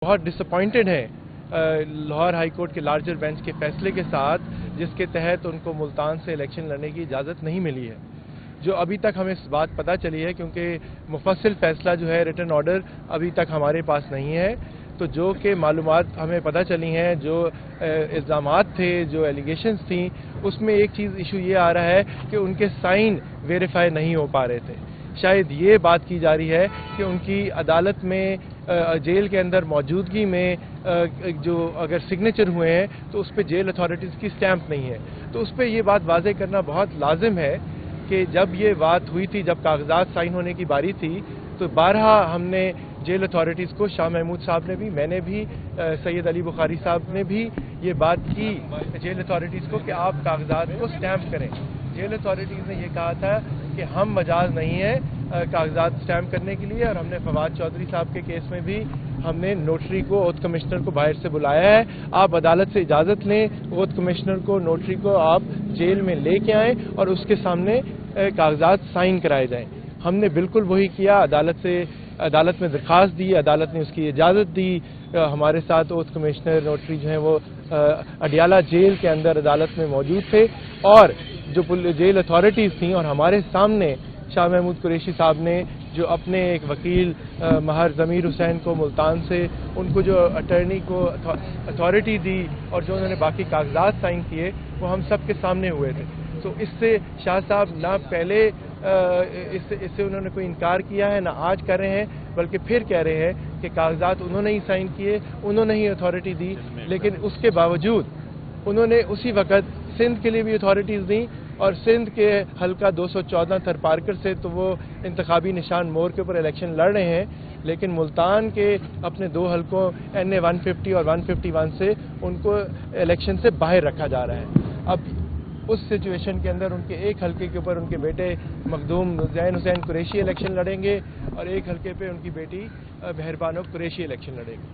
بہت ڈسپوائنٹڈ ہیں Lahore high court کے لارجر بینچ کے فیصلے کے ساتھ، جس کے تحت ان کو ملتان سے الیکشن لڑنے کی اجازت نہیں ملی ہے، جو ابھی تک ہمیں اس بات پتہ چلی ہے، کیونکہ مفصل فیصلہ جو ہے ریٹن آرڈر ابھی تک ہمارے پاس نہیں ہے۔ تو جو کہ معلومات ہمیں پتہ چلی ہیں، جو الزامات تھے، جو ایلیگیشنز تھیں، اس میں ایک چیز ایشو یہ آ رہا ہے کہ ان کے سائن ویریفائی نہیں ہو پا رہے تھے۔ شاید یہ بات کی جا رہی ہے کہ ان کی عدالت میں جیل کے اندر موجودگی میں جو اگر سگنیچر ہوئے ہیں تو اس پہ جیل اتھارٹیز کی سٹیمپ نہیں ہے، تو اس پہ یہ بات واضح کرنا بہت لازم ہے کہ جب یہ بات ہوئی تھی، جب کاغذات سائن ہونے کی باری تھی، تو بارہا ہم نے جیل اتھارٹیز کو، شاہ محمود صاحب نے بھی، میں نے بھی، سید علی بخاری صاحب نے بھی یہ بات کی جیل اتھارٹیز کو کہ آپ کاغذات کو سٹیمپ کریں۔ جیل اتھارٹیز نے یہ کہا تھا کہ ہم مجاز نہیں ہیں کاغذات سٹیمپ کرنے کے لیے، اور ہم نے فواد چودھری صاحب کے کیس میں بھی ہم نے نوٹری کو، اوتھ کمشنر کو باہر سے بلایا ہے، آپ عدالت سے اجازت لیں، اوتھ کمشنر کو، نوٹری کو آپ جیل میں لے کے آئیں اور اس کے سامنے کاغذات سائن کرائے جائیں۔ ہم نے بالکل وہی کیا، عدالت میں درخواست دی، عدالت نے اس کی اجازت دی۔ ہمارے ساتھ اوتھ کمشنر، نوٹری جو ہیں وہ اڈیالہ جیل کے اندر عدالت میں موجود تھے، اور جو جیل اتھارٹیز تھیں، اور ہمارے سامنے شاہ محمود قریشی صاحب نے جو اپنے ایک وکیل مہر ضمیر حسین کو ملتان سے، ان کو جو اٹرنی کو اتھارٹی دی اور جو انہوں نے باقی کاغذات سائن کیے، وہ ہم سب کے سامنے ہوئے تھے۔ تو اس سے شاہ صاحب نہ پہلے اس سے انہوں نے کوئی انکار کیا ہے، نہ آج کر رہے ہیں، بلکہ پھر کہہ رہے ہیں کہ کاغذات انہوں نے ہی سائن کیے، انہوں نے ہی اتھارٹی دی، لیکن اس کے باوجود انہوں نے اسی وقت سندھ کے لیے بھی اتھارٹیز دیں، اور سندھ کے حلقہ 214 تھر پارکر سے تو وہ انتخابی نشان مور کے اوپر الیکشن لڑ رہے ہیں، لیکن ملتان کے اپنے دو حلقوں NA 150 اور 151 سے ان کو الیکشن سے باہر رکھا جا رہا ہے۔ اب اس سچویشن کے اندر ان کے ایک حلقے کے اوپر ان کے بیٹے مخدوم زین حسین قریشی الیکشن لڑیں گے، اور ایک حلقے پہ ان کی بیٹی مہربانو قریشی الیکشن لڑے گی۔